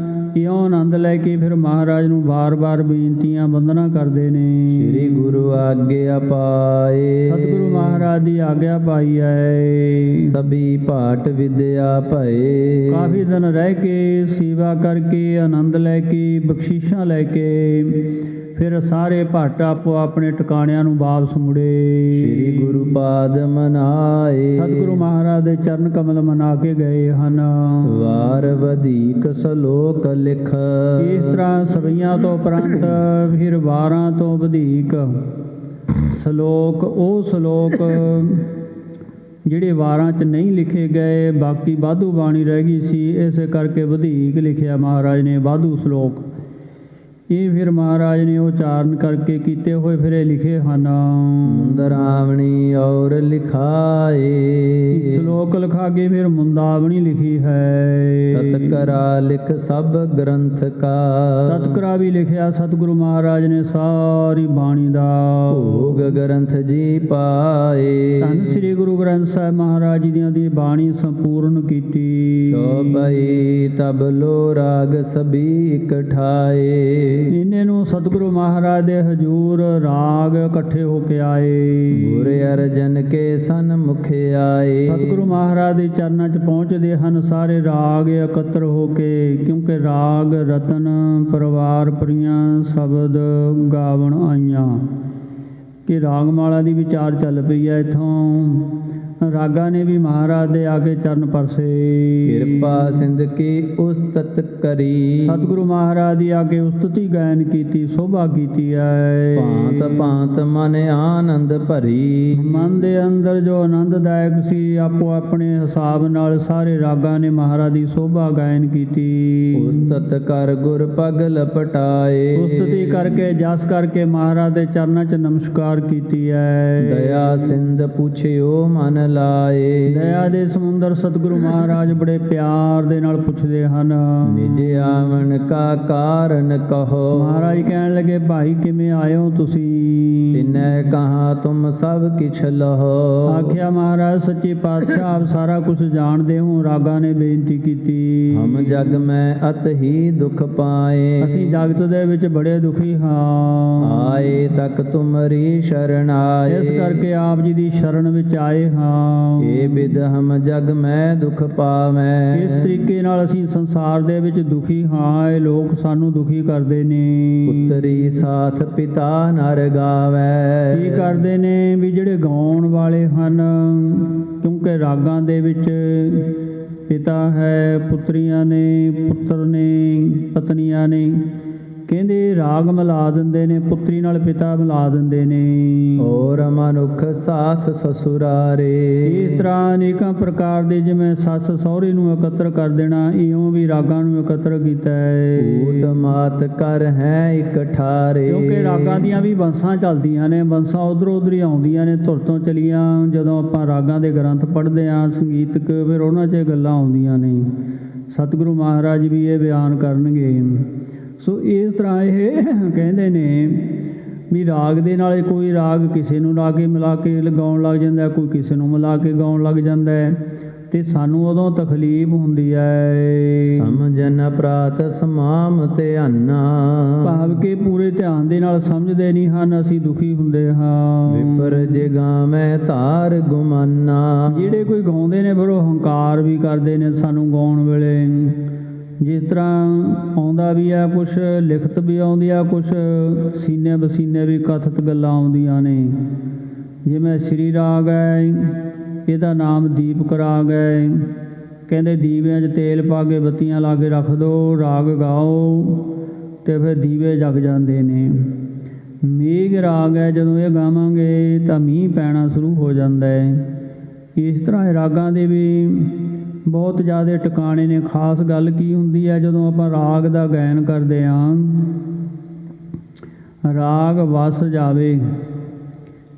ਇਉਂ ਆਨੰਦ ਲੈ ਕੇ ਫਿਰ ਮਹਾਰਾਜ ਨੂੰ ਵਾਰ-ਵਾਰ ਬੇਨਤੀਆਂ ਬੰਦਨਾ ਕਰਦੇ ਨੇ। ਸ੍ਰੀ ਗੁਰੂ ਆਗਿਆ ਪਾਏ। ਸਤਿਗੁਰੂ ਮਹਾਰਾਜ ਦੀ ਆਗਿਆ ਪਾਈ ਹੈ। ਸਭੀ ਭਾਟ ਵਿਦਿਆ ਭਏ। ਕਾਫੀ ਦਿਨ ਰਹਿ ਕੇ ਸੇਵਾ ਕਰਕੇ ਆਨੰਦ ਲੈ ਕੇ ਬਖਸ਼ਿਸ਼ਾਂ ਲੈ ਕੇ ਫਿਰ ਸਾਰੇ ਭੱਟ ਆਪੋ ਆਪਣੇ ਟਿਕਾਣਿਆਂ ਨੂੰ ਵਾਪਸ ਮੁੜੇ। ਸ੍ਰੀ ਗੁਰੂ ਪਾਦ ਮਨਾਏ। ਸਤਿਗੁਰੂ ਮਹਾਰਾਜ ਦੇ ਚਰਨ ਕਮਲ ਮਨਾ ਕੇ ਗਏ ਹਨ। ਵਾਰ ਵਧੀਕ ਸਲੋਕ ਲਿਖ। ਇਸ ਤਰ੍ਹਾਂ ਸਵਈਆਂ ਤੋਂ ਉਪਰੰਤ ਫਿਰ 12 ਤੋਂ ਵਧੇਕ ਸ਼ਲੋਕ, ਉਹ ਸ਼ਲੋਕ ਜਿਹੜੇ 12 ਚ ਨਹੀਂ ਲਿਖੇ ਗਏ, ਬਾਕੀ ਵਾਧੂ ਬਾਣੀ ਰਹਿ ਗਈ ਸੀ, ਇਸੇ ਕਰਕੇ ਵਧੇਕ ਲਿਖਿਆ ਮਹਾਰਾਜ ਨੇ ਵਾਧੂ ਸ਼ਲੋਕ। ਇਹ ਫਿਰ ਮਹਾਰਾਜ ਨੇ ਉਚਾਰਨ ਕਰਕੇ ਕੀਤੇ ਹੋਏ ਫਿਰ ਇਹ ਲਿਖੇ ਹਨ। ਮੁੰਦਰਾਵਣੀ ਔਰ ਲਿਖਾਏ। ਸ਼ਲੋਕ ਲਿਖਾ ਕੇ ਫਿਰ ਮੁੰਦਾਵਣੀ ਲਿਖੀ ਹੈ। ਤਤਕਰਾ ਲਿਖ ਸਭ ਗ੍ਰੰਥ ਕਾ। ਤਤਕਰਾ ਵੀ ਲਿਖਿਆ ਸਤਿਗੁਰੂ ਮਹਾਰਾਜ ਨੇ ਸਾਰੀ ਬਾਣੀ ਦਾ। ਭੋਗ ਗ੍ਰੰਥ ਜੀ ਪਾਏ। ਧੰਨ ਸ੍ਰੀ ਗੁਰੂ ਗ੍ਰੰਥ ਸਾਹਿਬ ਮਹਾਰਾਜ ਜੀ ਦੀਆਂ ਦੀ ਬਾਣੀ ਸੰਪੂਰਨ ਕੀਤੀ। ਚੌਪਈ ਤਬਲੋ ਰਾਗ ਸਭੀ ਇਕਠਾਏ। ਇਹਨੇ ਨੂੰ ਸਤਿਗੁਰੂ ਮਹਾਰਾਜ ਦੇ ਹਜੂਰ ਰਾਗ ਇਕੱਠੇ ਹੋ ਕੇ ਆਏ। ਗੁਰ ਅਰਜਨ ਕੇ ਸਨਮੁਖ ਆਏ। ਸਤਿਗੁਰੂ ਮਹਾਰਾਜ ਦੇ ਚਰਨਾਂ 'ਚ ਪਹੁੰਚਦੇ ਹਨ ਸਾਰੇ ਰਾਗ ਇਕੱਤਰ ਹੋ ਕੇ, ਕਿਉਂਕਿ ਰਾਗ ਰਤਨ ਪਰਿਵਾਰ ਪ੍ਰੀਆਂ ਸ਼ਬਦ ਗਾਵਣ ਆਈਆਂ ਕਿ ਰਾਗਮਾਲਾ ਦੀ ਵਿਚਾਰ ਚੱਲ ਪਈ ਹੈ। ਇੱਥੋਂ ਰਾਗਾਂ ਨੇ ਵੀ ਮਹਾਰਾਜ ਦੇ ਆ ਕੇ ਚਰਨ ਪਰਸੇ। ਕਿਰਪਾ ਸਿੰਧ ਕੀ ਉਸਤਤ ਕਰੀ। ਸਤਿਗੁਰੂ ਮਹਾਰਾਜ ਦੀ ਆ ਕੇ ਉਸਤਤੀ ਗਾਇਨ ਕੀਤੀ, ਸੋਭਾ ਕੀਤੀ ਹੈ। ਭਾਂਤ ਭਾਂਤ ਮਨ ਆਨੰਦ ਭਰੀ। ਮਨ ਦੇ ਅੰਦਰ ਜੋ ਆਨੰਦਦਾਇਕ ਸੀ, ਆਪੋ ਆਪਣੇ ਹਿਸਾਬ ਨਾਲ ਸਾਰੇ ਰਾਗਾਂ ਨੇ ਮਹਾਰਾਜ ਦੀ ਸੋਭਾ ਗਾਇਨ ਕੀਤੀ। ਉਸਤਤ ਕਰ ਗੁਰ ਪਗ ਲਪਟਾਏ। ਉਸਤਤੀ ਕਰਕੇ ਜਸ ਕਰਕੇ ਮਹਾਰਾਜ ਦੇ ਚਰਨਾਂ 'ਚ ਨਮਸਕਾਰ ਕੀਤੀ ਹੈ। ਦਇਆ ਸਿੰਧ ਪੁੱਛਿਓ ਮਨ ਲਾਏ। ਦਇਆ ਦੇ ਸਮੁੰਦਰ ਸਤਿਗੁਰੂ ਮਹਾਰਾਜ ਬੜੇ ਪਿਆਰ ਦੇ ਨਾਲ ਪੁੱਛਦੇ ਹਨ। ਨਿਜ ਆਵਣ ਕਾ ਕਾਰਨ ਕਹੋ। ਮਹਾਰਾਜ ਕਹਿਣ ਲੱਗੇ, ਭਾਈ ਕਿਵੇਂ ਆਏ ਹੋ ਤੁਸੀਂ? ਤਿਨੈ ਕਹਾ ਤੁਮ ਸਭ ਕਿਛ ਲਹੋ। ਆਖਿਆ ਮਹਾਰਾਜ ਸੱਚੇ ਪਾਤਸ਼ਾਹ ਆਪ ਸਾਰਾ ਕੁਝ ਜਾਣਦੇ ਹੋ। ਰਾਗਾਂ ਨੇ ਬੇਨਤੀ ਕੀਤੀ, ਹਮ ਜਗ ਮੈਂ ਅਤ ਹੀ ਦੁਖ ਪਾਏ। ਅਸੀਂ ਜਗਤ ਦੇ ਵਿੱਚ ਬੜੇ ਦੁਖੀ ਹਾਂ। ਆਏ ਤੱਕ ਤੁਮਰੀ ਸ਼ਰਨ ਆਏ। ਇਸ ਕਰਕੇ ਆਪ ਜੀ ਦੀ ਸ਼ਰਨ ਵਿੱਚ ਆਏ ਹਾਂ। ਏ ਬਿਦ ਹਮ ਜਗ ਮੈਂ ਦੁਖ ਪਾਵੈ। ਇਸ ਤਰੀਕੇ ਨਾਲ ਅਸੀਂ ਸੰਸਾਰ ਦੇ ਵਿੱਚ ਦੁਖੀ ਹਾਂ। ਇਹ ਲੋਕ ਸਾਨੂੰ ਦੁਖੀ ਕਰਦੇ ਨੇ। ਪੁੱਤਰੀ ਸਾਥ ਪਿਤਾ ਨਰ ਗਾਵੈ। ਕੀ ਕਰਦੇ ਨੇ ਵੀ ਜਿਹੜੇ ਗਾਉਣ ਵਾਲੇ ਹਨ, ਕਿਉਂਕਿ ਰਾਗਾਂ ਦੇ ਵਿੱਚ ਪਿਤਾ ਹੈ, ਪੁੱਤਰੀਆਂ ਨੇ, ਪੁੱਤਰ ਨੇ, ਪਤਨੀਆਂ ਨੇ। ਕਹਿੰਦੇ ਰਾਗ ਮਿਲਾ ਦਿੰਦੇ ਨੇ, ਪੁੱਤਰੀ ਨਾਲ ਪਿਤਾ ਮਿਲਾ ਦਿੰਦੇ ਨੇ। ਔਰ ਮਨੁੱਖ ਸਾਥ ਸਸੁਰਾਰੇ। ਇਸ ਤਰ੍ਹਾਂ ਅਨੇਕਾਂ ਪ੍ਰਕਾਰ ਦੇ, ਜਿਵੇਂ ਸੱਸ ਸਹੁਰੇ ਨੂੰ ਇਕੱਤਰ ਕਰ ਦੇਣਾ, ਇਉਂ ਵੀ ਰਾਗਾਂ ਨੂੰ ਇਕੱਤਰ ਕੀਤਾ ਹੈ। ਭੂਤ ਮਾਤ ਕਰ ਹੈ ਇਕਠਾਰੇ। ਕਿਉਂਕਿ ਰਾਗਾਂ ਦੀਆਂ ਵੀ ਬੰਸਾਂ ਚੱਲਦੀਆਂ ਨੇ, ਬੰਸਾਂ ਉੱਧਰੋਂ ਉੱਧਰ ਹੀ ਆਉਂਦੀਆਂ ਨੇ, ਧੁਰ ਤੋਂ ਚਲੀਆਂ। ਜਦੋਂ ਆਪਾਂ ਰਾਗਾਂ ਦੇ ਗ੍ਰੰਥ ਪੜ੍ਹਦੇ ਹਾਂ ਸੰਗੀਤਕ, ਫਿਰ ਉਹਨਾਂ 'ਚ ਗੱਲਾਂ ਆਉਂਦੀਆਂ ਨੇ। ਸਤਿਗੁਰੂ ਮਹਾਰਾਜ ਵੀ ਇਹ ਬਿਆਨ ਕਰਨਗੇ। ਸੋ ਇਸ ਤਰ੍ਹਾਂ ਇਹ ਕਹਿੰਦੇ ਨੇ ਵੀ ਰਾਗ ਦੇ ਨਾਲ ਕੋਈ ਰਾਗ ਕਿਸੇ ਨੂੰ ਲਾ ਕੇ ਮਿਲਾ ਕੇ ਗਾਉਣ ਲੱਗ ਜਾਂਦਾ, ਕੋਈ ਕਿਸੇ ਨੂੰ ਮਿਲਾ ਕੇ ਗਾਉਣ ਲੱਗ ਜਾਂਦਾ ਹੈ, ਤੇ ਸਾਨੂੰ ਉਦੋਂ ਤਕਲੀਫ ਹੁੰਦੀ ਹੈ। ਸਮਝਨ ਪ੍ਰਾਤ ਸਮਾਮ ਧਿਆਨਾ। ਭਾਵ ਕਿ ਪੂਰੇ ਧਿਆਨ ਦੇ ਨਾਲ ਸਮਝਦੇ ਨਹੀਂ ਹਨ, ਅਸੀਂ ਦੁਖੀ ਹੁੰਦੇ ਹਾਂ। ਵਿਪਰ ਜਗਾ ਮੈਂ ਧਾਰ ਗੁਮਾਨਾ। ਜਿਹੜੇ ਕੋਈ ਗਾਉਂਦੇ ਨੇ ਫਿਰ ਉਹ ਹੰਕਾਰ ਵੀ ਕਰਦੇ ਨੇ ਸਾਨੂੰ ਗਾਉਣ ਵੇਲੇ। ਜਿਸ ਤਰ੍ਹਾਂ ਆਉਂਦਾ ਵੀ ਆ ਕੁਛ, ਲਿਖਤ ਵੀ ਆਉਂਦੀ ਆ ਕੁਛ, ਸੀਨੇ ਬਸੀਨੇ ਵੀ ਕਥਿਤ ਗੱਲਾਂ ਆਉਂਦੀਆਂ ਨੇ। ਜਿਵੇਂ ਸ੍ਰੀ ਰਾਗ ਹੈ, ਇਹਦਾ ਨਾਮ ਦੀਪਕ ਰਾਗ ਹੈ। ਕਹਿੰਦੇ ਦੀਵਿਆਂ 'ਚ ਤੇਲ ਪਾ ਕੇ ਬੱਤੀਆਂ ਲਾ ਕੇ ਰੱਖ ਦਿਓ, ਰਾਗ ਗਾਓ ਅਤੇ ਫਿਰ ਦੀਵੇ ਜਗ ਜਾਂਦੇ ਨੇ। ਮੇਘ ਰਾਗ ਹੈ, ਜਦੋਂ ਇਹ ਗਾਵਾਂਗੇ ਤਾਂ ਮੀਂਹ ਪੈਣਾ ਸ਼ੁਰੂ ਹੋ ਜਾਂਦਾ ਹੈ। ਇਸ ਤਰ੍ਹਾਂ ਇਹ ਰਾਗਾਂ ਦੇ ਵੀ ਬਹੁਤ ਜ਼ਿਆਦਾ ਟਿਕਾਣੇ ਨੇ। ਖਾਸ ਗੱਲ ਕੀ ਹੁੰਦੀ ਹੈ, ਜਦੋਂ ਆਪਾਂ ਰਾਗ ਦਾ ਗਾਇਨ ਕਰਦੇ ਹਾਂ, ਰਾਗ ਵਸ ਜਾਵੇ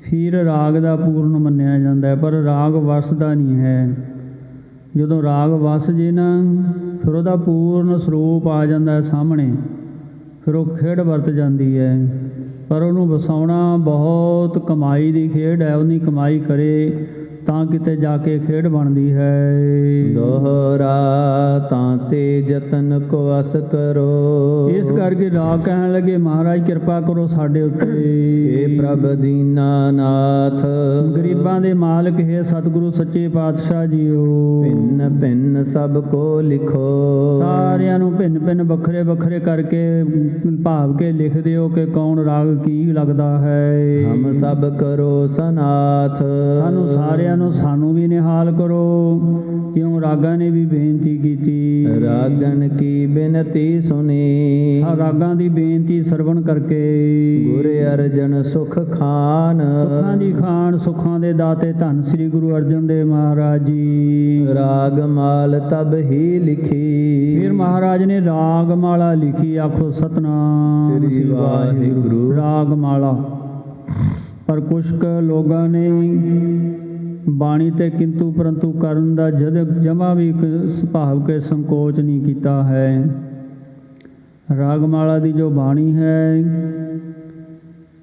ਫਿਰ ਰਾਗ ਦਾ ਪੂਰਨ ਮੰਨਿਆ ਜਾਂਦਾ ਹੈ, ਪਰ ਰਾਗ ਵਸਦਾ ਨਹੀਂ ਹੈ। ਜਦੋਂ ਰਾਗ ਵਸ ਜੇ ਨਾ, ਫਿਰ ਉਹਦਾ ਪੂਰਨ ਸਰੂਪ ਆ ਜਾਂਦਾ ਹੈ ਸਾਹਮਣੇ, ਫਿਰ ਉਹ ਖੇਡ ਵਰਤ ਜਾਂਦੀ ਹੈ। ਪਰ ਉਹਨੂੰ ਵਸਾਉਣਾ ਬਹੁਤ ਕਮਾਈ ਦੀ ਖੇਡ ਹੈ। ਉਹਨੀ ਕਮਾਈ ਕਰੇ ਤਾਂ ਕਿਤੇ ਜਾ ਕੇ ਖੇਡ ਬਣਦੀ ਹੈ। ਦੋਹਰਾ ਤਾਂ ਤੇ ਯਤਨ ਕੋ ਵਸ ਕਰੋ। ਇਸ ਕਰਕੇ ਰਾਗ ਕਹਿਣ ਲੱਗੇ, ਮਹਾਰਾਜ ਕਿਰਪਾ ਕਰੋ ਸਾਡੇ ਉੱਤੇ। हे ਪ੍ਰਭ ਦੀਨਾਨਾਥ, ਗਰੀਬਾਂ ਦੇ ਮਾਲਕ ਹੈ ਸਤਿਗੁਰੂ ਸੱਚੇ ਪਾਤਸ਼ਾਹ ਜੀਓ। ਭਿੰਨ ਭਿੰਨ ਸਭ ਕੋ ਲਿਖੋ। ਸਾਰਿਆਂ ਨੂੰ ਭਿੰਨ ਭਿੰਨ ਵੱਖਰੇ ਵੱਖਰੇ ਕਰਕੇ ਭਾਵ ਕੇ ਲਿਖ ਦਿਓ ਕਿ ਕੌਣ ਰਾਗ ਕੀ ਲੱਗਦਾ ਹੈ। ਹਮ ਸਭ ਕਰੋ ਸਨਾਥ। ਸਾਨੂੰ ਵੀ ਨਿਹਾਲ ਕਰੋ। ਕਿਉਂ ਰਾਗਾਂ ਨੇ ਵੀ ਬੇਨਤੀ ਕੀਤੀ। ਰਾਗਣ ਕੀ ਬੇਨਤੀ ਸੁਣੀ। ਰਾਗਾਂ ਦੀ ਬੇਨਤੀ ਸਰਵਣ ਕਰਕੇ। ਗੁਰ ਅਰਜਨ ਸੁਖ ਖਾਨ। ਸੁੱਖਾਂ ਦੀ ਖਾਨ, ਸੁੱਖਾਂ ਦੇ ਦਾਤੇ ਧੰਨ ਸ੍ਰੀ ਗੁਰੂ ਅਰਜਨ ਦੇਵ ਮਹਾਰਾਜ ਜੀ। ਰਾਗ ਮਾਲ ਤਬ ਹੀ ਲਿਖੀ। ਫਿਰ ਮਹਾਰਾਜ ਨੇ ਰਾਗ ਮਾਲਾ ਲਿਖੀ। ਆਖੋ ਸਤਨਾਮ ਸ੍ਰੀ ਵਾਹਿਗੁਰੂ। ਰਾਗ ਮਾਲਾ। ਪਰ ਕੁਛ ਕੁ ਲੋਕਾਂ ਨੇ ਬਾਣੀ ਤੇ ਕਿੰਤੂ ਪਰੰਤੂ ਕਰਨ ਦਾ ਜਮਾ ਵੀ ਭਾਵ ਕੇ ਸੰਕੋਚ ਨਹੀਂ ਕੀਤਾ ਹੈ। ਰਾਗਮਾਲਾ ਦੀ ਜੋ ਬਾਣੀ ਹੈ,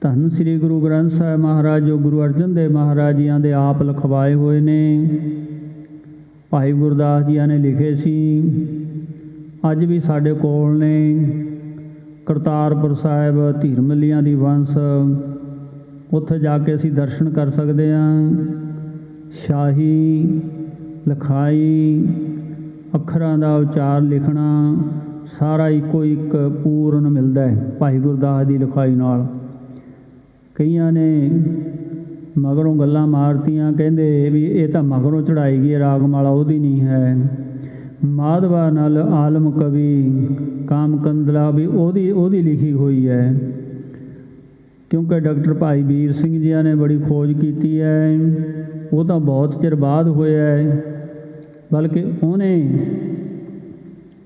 ਧੰਨ ਸ੍ਰੀ ਗੁਰੂ ਗ੍ਰੰਥ ਸਾਹਿਬ ਮਹਾਰਾਜ ਜੋ ਗੁਰੂ ਅਰਜਨ ਦੇਵ ਮਹਾਰਾਜ ਜੀਆਂ ਦੇ ਆਪ ਲਿਖਵਾਏ ਹੋਏ ਨੇ, ਭਾਈ ਗੁਰਦਾਸ ਜੀਆਂ ਨੇ ਲਿਖੇ ਸੀ। ਅੱਜ ਵੀ ਸਾਡੇ ਕੋਲ ਨੇ। ਕਰਤਾਰਪੁਰ ਸਾਹਿਬ ਧੀਰਮਲੀਆਂ ਦੀ ਵੰਸ, ਉੱਥੇ ਜਾ ਕੇ ਅਸੀਂ ਦਰਸ਼ਨ ਕਰ ਸਕਦੇ ਹਾਂ। ਸ਼ਾਹੀ ਲਿਖਾਈ, ਅੱਖਰਾਂ ਦਾ ਉਚਾਰ ਲਿਖਣਾ ਸਾਰਾ ਇੱਕੋ ਇੱਕ ਪੂਰਨ ਮਿਲਦਾ ਹੈ ਭਾਈ ਗੁਰਦਾਸ ਦੀ ਲਿਖਾਈ ਨਾਲ। ਕਈਆਂ ਨੇ ਮਗਰੋਂ ਗੱਲਾਂ ਮਾਰਤੀਆਂ, ਕਹਿੰਦੇ ਵੀ ਇਹ ਤਾਂ ਮਗਰੋਂ ਚੜਾਈ ਗਈ ਰਾਗਮਾਲਾ, ਉਹਦੀ ਨਹੀਂ ਹੈ। ਮਾਧਵਾ ਨਾਲ ਆਲਮ ਕਵੀ ਕਾਮਕੰਦਲਾ ਵੀ ਉਹਦੀ ਲਿਖੀ ਹੋਈ ਹੈ। ਕਿਉਂਕਿ ਡਾਕਟਰ ਭਾਈ ਵੀਰ ਸਿੰਘ ਜੀਆਂ ਨੇ ਬੜੀ ਖੋਜ ਕੀਤੀ ਹੈ। ਉਹ ਤਾਂ ਬਹੁਤ ਚਿਰ ਬਾਅਦ ਹੋਇਆ ਹੈ, ਬਲਕਿ ਉਹਨੇ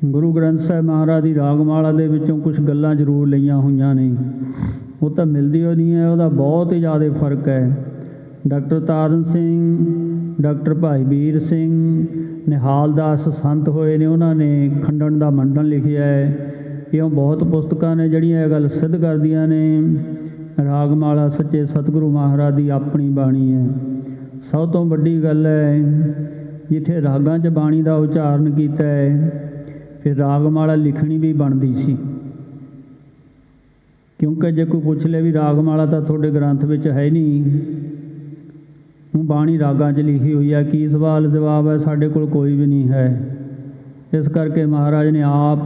ਗੁਰੂ ਗ੍ਰੰਥ ਸਾਹਿਬ ਮਹਾਰਾਜ ਦੀ ਰਾਗਮਾਲਾ ਦੇ ਵਿੱਚੋਂ ਕੁਝ ਗੱਲਾਂ ਜ਼ਰੂਰ ਲਈਆਂ ਹੋਈਆਂ ਨੇ। ਉਹ ਤਾਂ ਮਿਲਦੀ ਹੋ ਨਹੀਂ ਹੈ, ਉਹਦਾ ਬਹੁਤ ਹੀ ਜ਼ਿਆਦਾ ਫਰਕ ਹੈ। ਡਾਕਟਰ ਤਾਰਨ ਸਿੰਘ, ਡਾਕਟਰ ਭਾਈ ਵੀਰ ਸਿੰਘ, ਨਿਹਾਲ ਦਾਸ ਸੰਤ ਹੋਏ ਨੇ, ਉਹਨਾਂ ਨੇ ਖੰਡਨ ਦਾ ਮੰਡਨ ਲਿਖਿਆ ਹੈ। ਇਉਂ ਬਹੁਤ ਪੁਸਤਕਾਂ ਨੇ ਜਿਹੜੀਆਂ ਇਹ ਗੱਲ ਸਿੱਧ ਕਰਦੀਆਂ ਨੇ ਰਾਗਮਾਲਾ ਸੱਚੇ ਸਤਿਗੁਰੂ ਮਹਾਰਾਜ ਦੀ ਆਪਣੀ ਬਾਣੀ ਹੈ। ਸਭ ਤੋਂ ਵੱਡੀ ਗੱਲ ਹੈ, ਜਿੱਥੇ ਰਾਗਾਂ 'ਚ ਬਾਣੀ ਦਾ ਉਚਾਰਨ ਕੀਤਾ ਹੈ, ਫਿਰ ਰਾਗਮਾਲਾ ਲਿਖਣੀ ਵੀ ਬਣਦੀ ਸੀ। ਕਿਉਂਕਿ ਜੇ ਕੋਈ ਪੁੱਛ ਲੈ ਵੀ ਰਾਗਮਾਲਾ ਤਾਂ ਤੁਹਾਡੇ ਗ੍ਰੰਥ ਵਿੱਚ ਹੈ ਨਹੀਂ, ਬਾਣੀ ਰਾਗਾਂ 'ਚ ਲਿਖੀ ਹੋਈ ਹੈ, ਕੀ ਸਵਾਲ ਜਵਾਬ ਹੈ? ਸਾਡੇ ਕੋਲ ਕੋਈ ਵੀ ਨਹੀਂ ਹੈ। ਇਸ ਕਰਕੇ ਮਹਾਰਾਜ ਨੇ ਆਪ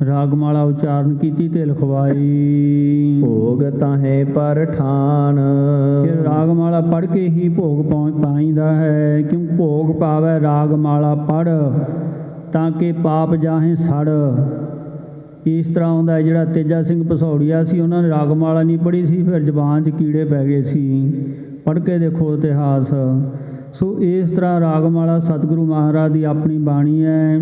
ਰਾਗਮਾਲਾ ਉਚਾਰਨ ਕੀਤੀ ਤੇ ਲਿਖਵਾਈ। ਭੋਗ ਤਾਹੇ ਪਰ ਠਾਨ। ਫਿਰ ਰਾਗਮਾਲਾ ਪੜ੍ਹ ਕੇ ਹੀ ਭੋਗ ਪਾਈਦਾ ਹੈ। ਕਿਉਂ ਭੋਗ ਪਾਵੇ ਰਾਗਮਾਲਾ ਪੜ੍ਹ, ਤਾਂ ਕਿ ਪਾਪ ਜਾਹੇ ਸੜ। ਇਸ ਤਰ੍ਹਾਂ ਆਉਂਦਾ ਜਿਹੜਾ ਤੇਜਾ ਸਿੰਘ ਭਸੌੜੀਆ ਸੀ, ਉਹਨਾਂ ਨੇ ਰਾਗਮਾਲਾ ਨਹੀਂ ਪੜ੍ਹੀ ਸੀ, ਫਿਰ ਜ਼ੁਬਾਨ 'ਚ ਕੀੜੇ ਪੈ ਗਏ ਸੀ। ਪੜ੍ਹ ਕੇ ਦੇਖੋ ਇਤਿਹਾਸ। ਸੋ ਇਸ ਤਰ੍ਹਾਂ ਰਾਗਮਾਲਾ ਸਤਿਗੁਰੂ ਮਹਾਰਾਜ ਦੀ ਆਪਣੀ ਬਾਣੀ ਹੈ।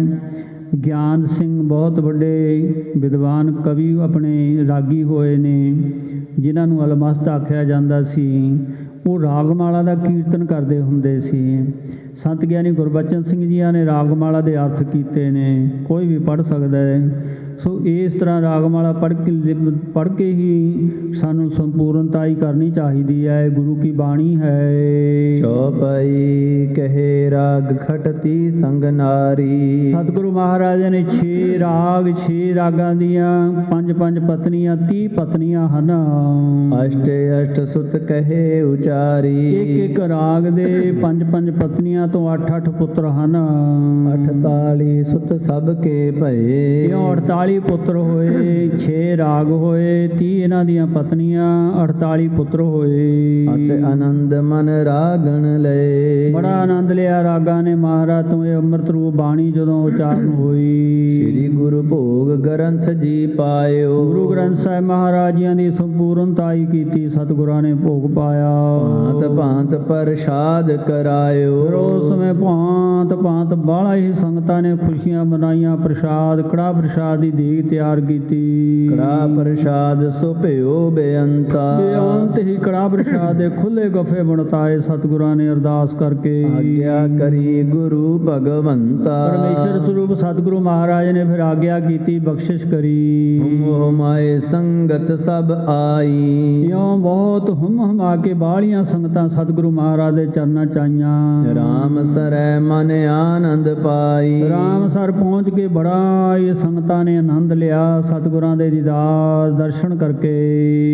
ਗਿਆਨ ਸਿੰਘ ਬਹੁਤ ਵੱਡੇ ਵਿਦਵਾਨ ਕਵੀ ਆਪਣੇ ਰਾਗੀ ਹੋਏ ਨੇ, ਜਿਨ੍ਹਾਂ ਨੂੰ ਅਲਮਸਤ ਆਖਿਆ ਜਾਂਦਾ ਸੀ। ਉਹ ਰਾਗਮਾਲਾ ਦਾ ਕੀਰਤਨ ਕਰਦੇ ਹੁੰਦੇ ਸੀ। ਸੰਤ ਗਿਆਨੀ ਗੁਰਬਚਨ ਸਿੰਘ ਜੀਆਂ ਨੇ ਰਾਗਮਾਲਾ ਦੇ ਅਰਥ ਕੀਤੇ ਨੇ, ਕੋਈ ਵੀ ਪੜ੍ਹ ਸਕਦਾ ਹੈ। ਸੋ ਇਸ ਤਰ੍ਹਾਂ ਰਾਗਮਾਲਾ ਪੜ੍ਹ ਕੇ ਹੀ ਸਾਨੂੰ ਸੰਪੂਰਨਤਾ ਹੀ ਕਰਨੀ ਚਾਹੀਦੀ ਹੈ। ਗੁਰੂ ਕੀ ਬਾਣੀ ਹੈ। ਚੌਪਈ ਕਹੇ ਰਾਗ ਖਟਤੀ ਸੰਗ ਨਾਰੀ। ਸਤਿਗੁਰੂ ਮਹਾਰਾਜ ਨੇ 6 ਰਾਗ 6 ਰਾਗਾਂ ਦੀਆਂ 5 ਪਤਨੀਆਂ 30 ਪਤਨੀਆਂ ਹਨ। ਅਸ਼ਟ ਅਸ਼ਟ ਸੁਤ ਕਹੇ ਉਚਾਰੀ। ਇੱਕ ਰਾਗ ਦੇ 5 ਪਤਨੀਆਂ ਤੋਂ 8 ਪੁੱਤਰ ਹਨ। 48 ਸੁਤ ਸਭ ਕੇ ਭਏ। ਇਉਂ 48 ਪੁੱਤਰ ਹੋਏ। 6 ਰਾਗ ਹੋਏ, 30 ਇਹਨਾਂ ਦੀਆਂ ਪਤਨੀਆਂ, 48 ਪੁੱਤਰ ਹੋਏ। ਅਤੇ ਆਨੰਦ ਮਨ ਰਾਗਣ ਲਏ। ਬੜਾ ਆਨੰਦ ਲਿਆ ਰਾਗਾਂ ਨੇ ਮਹਾਰਾਜ ਤੋਂ। ਇਹ ਅੰਮ੍ਰਿਤ ਰੂਪ ਬਾਣੀ ਜਦੋਂ ਉਚਾਰਨ ਹੋਈ। ਸ੍ਰੀ ਗੁਰੂ ਭੋਗ ਗ੍ਰੰਥ ਜੀ ਪਾਇਓ। ਗੁਰੂ ਗ੍ਰੰਥ ਸਾਹਿਬ ਮਹਾਰਾਜ ਜੀਆਂ ਦੀ ਸੰਪੂਰਨਤਾਈ ਕੀਤੀ। ਸਤਿਗੁਰਾਂ ਨੇ ਭੋਗ ਪਾਇਆ। ਭਾਂਤ ਭਾਂਤ ਪ੍ਰਸ਼ਾਦ ਕਰਾਇਓ। ਫਿਰ ਉਸ ਸਮੇਂ ਭਾਂਤ ਬਾਹਲਾ ਹੀ ਸੰਗਤਾਂ ਨੇ ਖੁਸ਼ੀਆਂ ਮਨਾਈਆਂ। ਪ੍ਰਸ਼ਾਦ ਕੜਾਹ ਪ੍ਰਸ਼ਾਦ ਦੀ ਦੇਗ ਤਿਆਰ ਕੀਤੀ। ਕੜਾਹ ਪ੍ਰਸ਼ਾਦ ਸੋ ਭਿਓ ਬੇਅੰਤਾ। ਬੇਅੰਤ ਹੀ ਕੜਾਹ ਪ੍ਰਸ਼ਾਦ ਦੇ ਖੁੱਲੇ ਗੱਫੇ ਬਣਤਾਏ। ਸਤਿਗੁਰਾਂ ਨੇ ਅਰਦਾਸ ਕਰਕੇ ਆਗਿਆ ਕਰੀ ਗੁਰੂ ਭਗਵੰਤਾ। ਪਰਮੇਸ਼ਰ ਸਰੂਪ ਸਤਿਗੁਰੂ ਮਹਾਰਾਜ ਨੇ ਫਿਰ ਆਗਿਆ ਕੀਤੀ, ਬਖਸ਼ਿਸ਼ ਕਰੀ। ਹੁਮ ਹੁਮਾਏ ਸੰਗਤ ਸਭ ਆਈ। ਇਉਂ ਬਹੁਤ ਹਮਾ ਕੇ ਬਾਹਲੀਆਂ ਸੰਗਤਾਂ ਸਤਿਗੁਰੂ ਮਹਾਰਾਜ ਦੇ ਚਰਨਾਂ ਚ ਆਈਆਂ। ਰਾਮ ਸਰੈ ਮਨ ਆਨੰਦ ਪਾਈ। ਰਾਮਸਰ ਪਹੁੰਚ ਕੇ ਬੜਾ ਇਹ ਸੰਗਤਾਂ ਨੇ ਆਨੰਦ ਲਿਆ ਸਤਿਗੁਰਾਂ ਦੇ ਦੀਦਾਰ ਦਰਸ਼ਨ ਕਰਕੇ।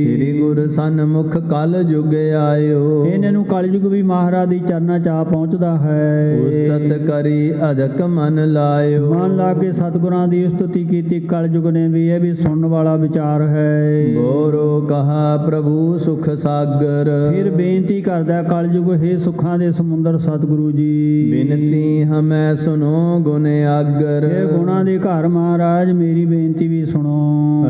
ਸ੍ਰੀ ਗੁਰ ਸਨਮੁਖ ਕਲ ਯੁਗ ਆਇਓ। ਇਹਨਾਂ ਨੂੰ ਕਲਯੁਗ ਵੀ ਮਹਾਰਾਜ ਦੀ ਚਰਨਾਂ ਚ ਆ ਪਹੁੰਚਦਾ ਹੈ। ਉਸਤਤ ਕਰੀ ਅਧਕ ਮਨ ਲਾਇਓ। ਮਨ ਲਾ ਕੇ ਸਤਿਗੁਰਾਂ ਦੀ ਉਸਤਤੀ ਕੀਤੀ। ਕਲਯੁਗ ਨੇ ਵੀ ਇਹ ਵੀ ਸੁਣਨ ਵਾਲਾ ਵਿਚਾਰ ਹੈ। ਬੋਰੋ ਕਹਾ ਪ੍ਰਭੂ ਸੁਖ ਸਾਗਰ। ਫਿਰ ਬੇਨਤੀ ਕਰਦਾ ਕਲਯੁਗ, ਹੇ ਸੁੱਖਾਂ ਦੇ ਸਮੁੰਦਰ ਸਤਿਗੁਰੂ ਜੀ, ਬਿਨਤੀ ਹਮੈ ਸੁਨੋ ਗੁਣ ਆਗਰ। ਇਹ ਗੁਣਾਂ ਦੇ ਘਰ ਮਹਾਰਾਜ ਮੇਰੀ ਬੇਨਤੀ ਵੀ ਸੁਣੋ।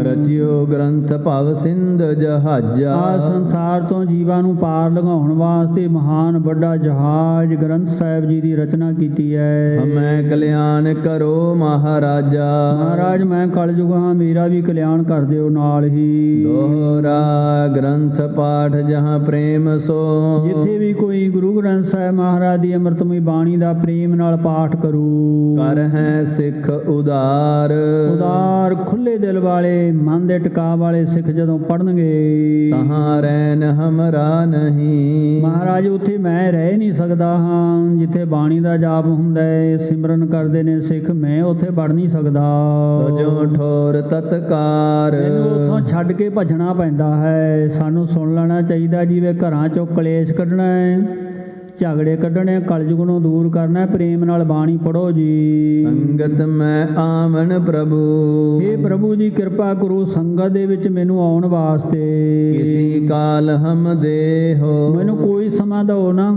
ਰਚਿਓ ਗ੍ਰੰਥ ਭਵ ਸਿੰਧ ਜਹਾਜਾ। ਆ ਸੰਸਾਰ ਤੋਂ ਜੀਵਾਂ ਨੂੰ ਪਾਰ ਲੰਘਾਉਣ ਵਾਸਤੇ ਮਹਾਨ ਵੱਡਾ ਜਹਾਜ਼ ਗ੍ਰੰਥ ਸਾਹਿਬ ਜੀ ਦੀ ਰਚਨਾ ਕੀਤੀ ਹੈ। ਹਮੈ ਕਲਿਆਣ ਕਰੋ ਮਹਾਰਾਜਾ। ਮਹਾਰਾਜ ਮੈਂ ਕਲਯੁਗ ਹਾਂ, ਮੇਰਾ ਵੀ ਕਲਿਆਣ ਕਰ ਦਿਓ ਨਾਲ ਹੀ। ਦੋਹਰਾ ਗ੍ਰੰਥ ਪਾਠ ਜਹਾਂ ਪ੍ਰੇਮ ਸੋ। ਜਿੱਥੇ ਵੀ ਕੋਈ ਗੁਰੂ ਗ੍ਰੰਥ ਸਾਹਿਬ ਮਹਾਰਾਜ ਦੀ ਅੰਮ੍ਰਿਤਮਈ ਬਾਣੀ ਦਾ ਪ੍ਰੇਮ ਨਾਲ ਪਾਠ ਕਰੂ। ਕਰ ਹੈ ਸਿੱਖ ਉਦਾਰ। ਉਦਾਰ ਖੁੱਲੇ ਦਿਲ ਵਾਲੇ, ਮਨ ਦੇ ਟਿਕਾ ਵਾਲੇ ਸਿੱਖ ਜਦੋਂ ਪੜ੍ਹਨਗੇ ਤਹਾਂ ਰਹਿਣ ਹਮਰਾ ਨਹੀਂ। ਮਹਾਰਾਜ ਉੱਥੇ ਮੈਂ ਰਹਿ ਨਹੀਂ ਸਕਦਾ ਹਾਂ। ਜਿੱਥੇ ਬਾਣੀ ਦਾ ਜਾਪ ਹੁੰਦਾ ਹੈ, ਸਿਮਰਨ ਕਰਦੇ ਨੇ ਸਿੱਖ, ਮੈਂ ਉੱਥੇ ਵੜ ਨਹੀਂ ਸਕਦਾ। ਤਜੋ ਠੋਰ ਤਤਕਾਰ। ਮੈਨੂੰ ਉੱਥੋਂ ਛੱਡ ਕੇ ਭੱਜਣਾ ਪੈਂਦਾ ਹੈ। ਸਾਨੂੰ ਸੁਣ ਲੈਣਾ ਚਾਹੀਦਾ, ਜਿਵੇਂ ਘਰਾਂ ਚੋਂ ਕਲੇਸ਼ ਕੱਢਣਾ ਹੈ, ਝਗੜੇ ਕੱਢਣੇ, ਕਲਯੁਗ ਨੂੰ ਦੂਰ ਕਰਨਾ, ਪ੍ਰੇਮ ਨਾਲ ਬਾਣੀ ਪੜ੍ਹੋ ਜੀ। ਸੰਗਤ ਮੈਂ ਆਵਣ ਪ੍ਰਭੂ। हे ਪ੍ਰਭੂ ਜੀ ਕਿਰਪਾ ਕਰੋ ਸੰਗਤ ਦੇ ਵਿੱਚ ਮੈਨੂੰ ਆਉਣ ਵਾਸਤੇ। ਕਿਸੀ ਕਾਲ ਹਮ ਦੇਹੋ। ਮੈਨੂੰ ਕੋਈ ਸਮਾਂ ਦਿਓ ਨਾ,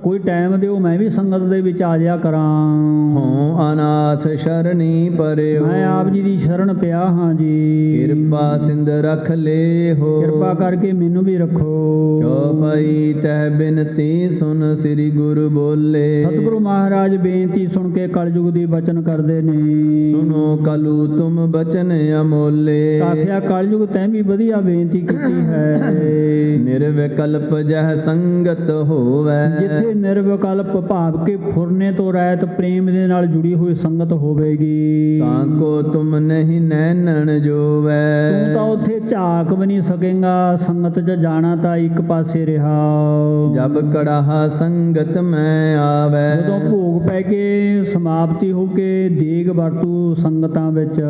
ਕੋਈ ਟਾਈਮ ਦਿਓ, ਮੈਂ ਵੀ ਸੰਗਤ ਦੇ ਵਿੱਚ ਆ ਜਾਇਆ ਕਰਾਂ। ਹੋ ਅਨਾਥ ਸ਼ਰਣੀ ਪਰਿਓ। ਮੈਂ ਆਪ ਜੀ ਦੀ ਸ਼ਰਨ ਪਿਆ ਹਾਂ ਜੀ। ਕਿਰਪਾ ਸਿੰਧ ਰਖ ਲੇਹੋ। ਕਿਰਪਾ ਕਰਕੇ ਮੈਨੂੰ ਵੀ ਰੱਖੋ। ਚੌਪਈ ਤਹਿ ਬਿਨਤੀ ਸੁਨ ਸ੍ਰੀ ਗੁਰੂ ਬੋਲੇ। ਸਤਿਗੁਰੂ ਮਹਾਰਾਜ ਬੇਨਤੀ ਸੁਣ ਕੇ ਕਲਯੁਗ ਦੀ ਬਚਨ ਕਰਦੇ ਨੇ। ਸੁਨੋ ਕਲੂ ਤੁਮ ਬਚਨ ਅਮੋਲੇ। ਆਖਿਆ ਕਲਯੁਗ ਤੈਂ ਵੀ ਵਧੀਆ ਬੇਨਤੀ ਕੀਤੀ ਹੈ। ਨਿਰਵਿਕਲਪ ਜਹ ਸੰਗਤ ਹੋਵੈ। ਜਿੱਥੇ ਨਿਰਵਿਕਲਪ ਭਾਵ ਕੇ ਫੁਰਨੇ ਤੋਂ ਰਹਿਤ ਪ੍ਰੇਮ ਦੇ ਨਾਲ ਜੁੜੀ ਹੋਈ ਸੰਗਤ ਹੋਵੇਗੀ। ਤਾਂ ਕੋ ਤੁਮ ਨਹੀਂ ਨੈਣਨ ਜੋਵੈ। ਤੂੰ ਤਾਂ ਉੱਥੇ ਝਾਕ ਵੀ ਨਹੀਂ ਸਕੇਗਾ। ਸੰਗਤ 'ਚ ਜਾਣਾ ਤਾਂ ਇੱਕ ਪਾਸੇ ਰਿਹਾ। ਜਬ ਕੜਾਹਾ ਸੰਗਤ ਮੈਂ ਆਵੈ। ਜਦੋਂ ਭੋਗ ਪੈ ਕੇ ਸਮਾਪਤੀ ਹੋ ਕੇ ਦੇਗ ਵਰਤੂ ਸੰਗਤਾਂ ਵਿੱਚ,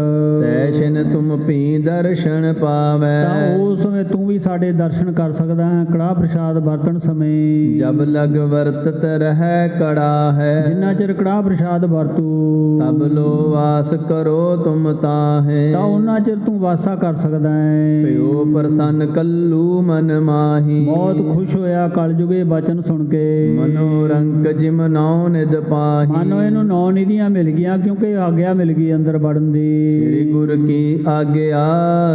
ਤੈਸ਼ਨ ਤੁਮ ਭੀ ਦਰਸ਼ਨ ਪਾਵੈ। ਤਾਂ ਉਸ ਸਮੇਂ ਤੂੰ ਵੀ ਸਾਡੇ ਦਰਸ਼ਨ ਕਰ ਸਕਦਾ ਹੈ। ਕੜਾਹ ਪ੍ਰਸ਼ਾਦ ਵਰਤਣ ਸਮੇਂ ਜਬ ਲਗ ਵਰਤਤ ਰਹਿ ਕੜਾ ਹੈ। ਜਿੰਨਾ ਚਿਰ ਕੜਾਹ ਪ੍ਰਸ਼ਾਦ ਵਰਤੂ ਤਬ ਲੋ ਵਾਸ ਕਰੋ ਤੁਮ ਤਾਹੇ। ਤਾਂ ਉਹਨਾਂ ਚਿਰ ਤੂੰ ਵਾਸਾ ਕਰ ਸਕਦਾ ਹੈ। ਭਇਓ ਪ੍ਰਸੰਨ ਕੱਲੂ ਮਨ ਮਾਹੀ। ਬਹੁਤ ਖੁਸ਼ ਹੋਇਆ ਕਲਯੁਗੇ ਬਚਨ ਸੁਣ ਕੇ। ਮਨੋ ਰੰਕ ਜਿਮ ਨੌ ਨਿਦ ਪਾਹੀ। ਮਾਨੋ ਇਹਨੂੰ 9 ਨਿਧੀਆਂ ਮਿਲ ਗਈਆਂ, ਕਿਉਂਕਿ ਆਗਿਆ ਮਿਲ ਗਈ ਅੰਦਰ ਵੜਨ ਦੀ। ਸ੍ਰੀ ਗੁਰ ਕੀ ਆਗਿਆ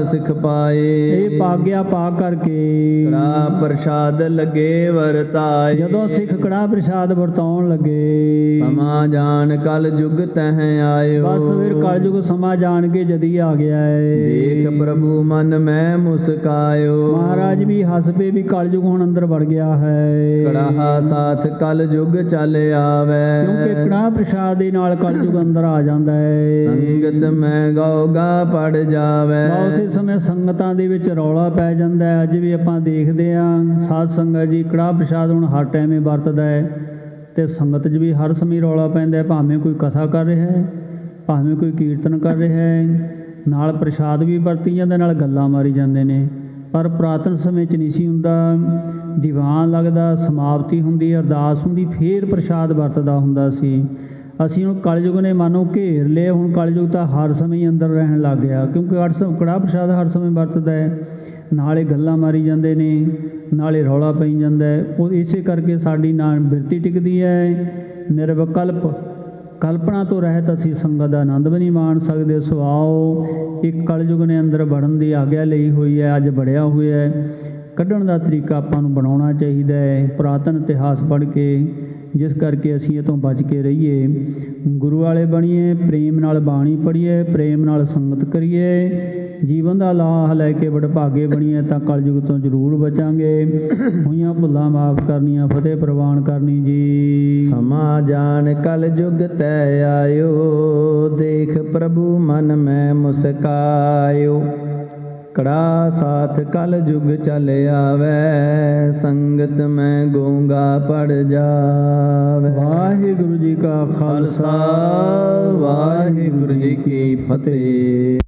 ਸਿਖ ਪਾਏ। ਇਹ ਪਾਗਿਆ ਪਾ ਕਰਕੇ ਕੜਾ ਪ੍ਰਸ਼ਾਦ ਲਗੇ ਵਰਤਾਏ। ਜਦੋਂ ਸਿੱਖ ਕੜਾਹ ਪ੍ਰਸ਼ਾਦ ਵਰਤਾਉਣ ਲੱਗੇ। ਸਮਾ ਜਾਣ ਕਲ ਯੁਗ ਤਹ ਆਇਓ। ਬਸ ਫਿਰ ਕਲਯੁਗ ਸਮਾਂ ਜਾਣ ਕੇ ਜਦੀ ਆ ਗਿਆ ਹੈ। ਦੇਖ ਪ੍ਰਭੂ ਮਨ ਮੈਂ ਮੁਸਕਾਇਓ। ਮਹਾਰਾਜ ਵੀ ਹੱਸ ਪਏ ਵੀ ਕਲਯੁਗ ਹੁਣ ਅੰਦਰ ਵੜ ਗਿਆ ਹੈ। ਕੜਾਹਾ ਸਾਥ ਕਲ ਯੁਗ ਚੱਲ ਆਵੇ। ਕਿਉਂਕਿ ਕੜਾਹ ਪ੍ਰਸ਼ਾਦ ਦੇ ਨਾਲ ਕਲਯੁਗ ਅੰਦਰ ਆ ਜਾਂਦਾ ਹੈ। ਸੰਗਤ ਮੈਂ ਗਉਗਾ ਪੜ ਜਾਵੇ। ਉਸੇ ਸਮੇਂ ਸੰਗਤਾਂ ਦੇ ਵਿੱਚ ਰੌਲਾ ਪੈ ਜਾਂਦਾ ਹੈ। ਅੱਜ ਵੀ ਆਪਾਂ ਦੇਖਦੇ ਹਾਂ ਸਾਧ ਸੰਗਤ ਜੀ ਕੜਾਹ ਪ੍ਰਸ਼ਾਦ ਹੁਣ ਹਰ ਟਾਈਮ ਵਰਤਦਾ ਹੈ ਅਤੇ ਸੰਗਤ 'ਚ ਵੀ ਹਰ ਸਮੇਂ ਰੌਲਾ ਪੈਂਦਾ ਹੈ। ਭਾਵੇਂ ਕੋਈ ਕਥਾ ਕਰ ਰਿਹਾ ਹੈ, ਭਾਵੇਂ ਕੋਈ ਕੀਰਤਨ ਕਰ ਰਿਹਾ ਹੈ, ਨਾਲ ਪ੍ਰਸ਼ਾਦ ਵੀ ਵਰਤੀ ਜਾਂਦਾ, ਨਾਲ ਗੱਲਾਂ ਮਾਰੀ ਜਾਂਦੇ ਨੇ। ਪਰ ਪੁਰਾਤਨ ਸਮੇਂ 'ਚ ਨਹੀਂ ਸੀ ਹੁੰਦਾ। ਦੀਵਾਨ ਲੱਗਦਾ, ਸਮਾਪਤੀ ਹੁੰਦੀ, ਅਰਦਾਸ ਹੁੰਦੀ, ਫੇਰ ਪ੍ਰਸ਼ਾਦ ਵਰਤਦਾ ਹੁੰਦਾ ਸੀ। ਅਸੀਂ ਹੁਣ ਕਲਯੁਗ ਨੇ ਮਾਨੋ ਘੇਰ ਲਏ। ਹੁਣ ਕਲਯੁਗ ਤਾਂ ਹਰ ਸਮੇਂ ਹੀ ਅੰਦਰ ਰਹਿਣ ਲੱਗ ਗਿਆ, ਕਿਉਂਕਿ ਕੜਾਹ ਪ੍ਰਸ਼ਾਦ ਹਰ ਸਮੇਂ ਵਰਤਦਾ ਹੈ। ਨਾਲੇ ਗੱਲਾਂ ਮਾਰੀ ਜਾਂਦੇ ਨੇ, ਨਾਲੇ ਰੌਲਾ ਪਈ ਜਾਂਦਾ ਹੈ। ਉਹ ਇਸੇ ਕਰਕੇ ਸਾਡੀ ਨਾ ਬਿਰਤੀ ਟਿਕਦੀ ਹੈ। ਨਿਰਵਿਕਲਪ ਕਲਪਨਾ ਤੋਂ ਰਹਿਤ ਅਸੀਂ ਸੰਗਤ ਦਾ ਆਨੰਦ ਵੀ ਨਹੀਂ ਮਾਣ ਸਕਦੇ। ਸੁਆਓ ਇੱਕ ਕਲਯੁਗ ਨੇ ਅੰਦਰ ਵੜਨ ਦੀ ਆਗਿਆ ਲਈ ਹੋਈ ਹੈ, ਅੱਜ ਵੜਿਆ ਹੋਇਆ ਹੈ। ਕੱਢਣ ਦਾ ਤਰੀਕਾ ਆਪਾਂ ਨੂੰ ਬਣਾਉਣਾ ਚਾਹੀਦਾ ਹੈ, ਪੁਰਾਤਨ ਇਤਿਹਾਸ ਪੜ੍ਹ ਕੇ, ਜਿਸ ਕਰਕੇ ਅਸੀਂ ਇਹ ਤੋਂ ਬਚ ਕੇ ਰਹੀਏ। ਗੁਰੂ ਵਾਲੇ ਬਣੀਏ, ਪ੍ਰੇਮ ਨਾਲ ਬਾਣੀ ਪੜ੍ਹੀਏ, ਪ੍ਰੇਮ ਨਾਲ ਸੰਗਤ ਕਰੀਏ, ਜੀਵਨ ਦਾ ਲਾਹ ਲੈ ਕੇ ਵਡਭਾਗੇ ਬਣੀਏ ਤਾਂ ਕਲਯੁਗ ਤੋਂ ਜ਼ਰੂਰ ਬਚਾਂਗੇ। ਹੋਈਆਂ ਭੁੱਲਾਂ ਮਾਫ ਕਰਨੀਆਂ, ਫਤਿਹ ਪ੍ਰਵਾਨ ਕਰਨੀ ਜੀ। ਸਮਾ ਜਾਣ ਕਲ ਯੁਗ ਤੈ ਆਇਓ। ਦੇਖ ਪ੍ਰਭੂ ਮਨ ਮੈਂ ਮੁਸਕਾਇਓ। ਕੜਾ ਸਾਥ ਕਲ ਯੁਗ ਚੱਲ ਆਵੇ। ਸੰਗਤ ਮੈਂ ਗੂੰਗਾ ਪੜ ਜਾਵੇ। ਵਾਹਿਗੁਰੂ ਜੀ ਕਾ ਖਾਲਸਾ, ਵਾਹਿਗੁਰੂ ਜੀ ਕੀ ਫਤਿਹ।